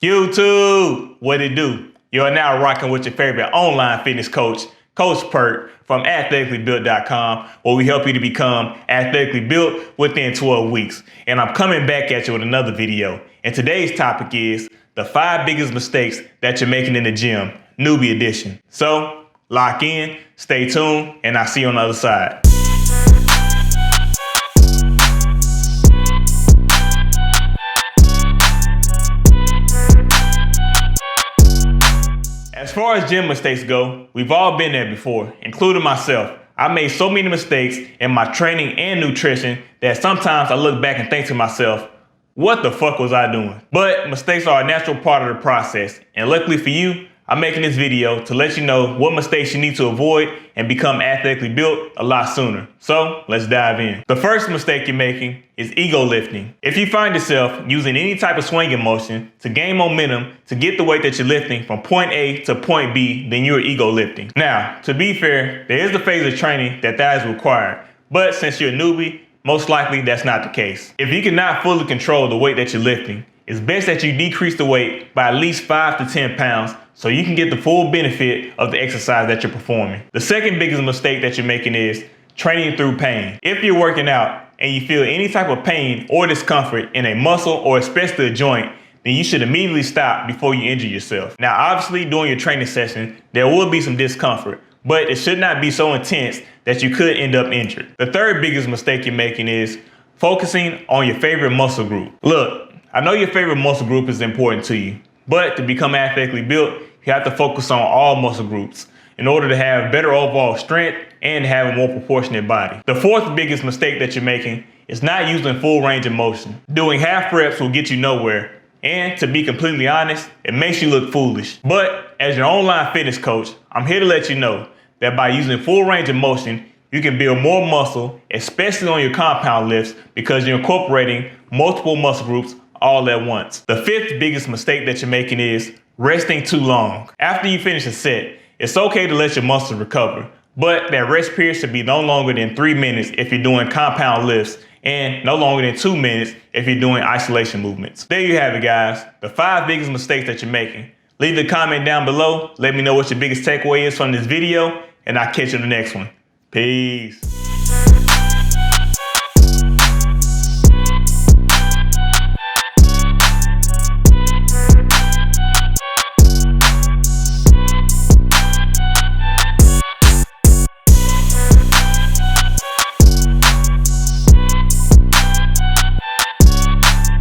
YouTube, what it do? You are now rocking with your favorite online fitness coach, Coach Perk from athleticallybuilt.com, where we help you to become athletically built within 12 weeks. And I'm coming back at you with another video. And today's topic is the 5 biggest mistakes that you're making in the gym, newbie edition. So lock in, stay tuned, and I'll see you on the other side. As far as gym mistakes go, we've all been there before, including myself. I made so many mistakes in my training and nutrition that sometimes I look back and think to myself, what the fuck was I doing? But mistakes are a natural part of the process, and luckily for you, I'm making this video to let you know what mistakes you need to avoid and become athletically built a lot sooner. So let's dive in. The first mistake you're making is ego lifting. If you find yourself using any type of swinging motion to gain momentum to get the weight that you're lifting from point A to point B, then you're ego lifting. Now, to be fair, there is a phase of training that is required, but since you're a newbie, most likely that's not the case. If you cannot fully control the weight that you're lifting, it's best that you decrease the weight by at least 5 to 10 pounds so you can get the full benefit of the exercise that you're performing. The second biggest mistake that you're making is training through pain. If you're working out and you feel any type of pain or discomfort in a muscle or especially a joint, then you should immediately stop before you injure yourself. Now, obviously during your training session, there will be some discomfort, but it should not be so intense that you could end up injured. The third biggest mistake you're making is focusing on your favorite muscle group. Look, I know your favorite muscle group is important to you, but to become athletically built, you have to focus on all muscle groups in order to have better overall strength and have a more proportionate body. The fourth biggest mistake that you're making is not using full range of motion. Doing half reps will get you nowhere, and to be completely honest, it makes you look foolish. But as your online fitness coach, I'm here to let you know that by using full range of motion, you can build more muscle, especially on your compound lifts, because you're incorporating multiple muscle groups all at once. The fifth biggest mistake that you're making is resting too long. After you finish a set, it's okay to let your muscles recover, but that rest period should be no longer than 3 minutes if you're doing compound lifts and no longer than 2 minutes if you're doing isolation movements. There you have it, guys. The 5 biggest mistakes that you're making. Leave a comment down below. Let me know what your biggest takeaway is from this video, and I'll catch you in the next one. Peace.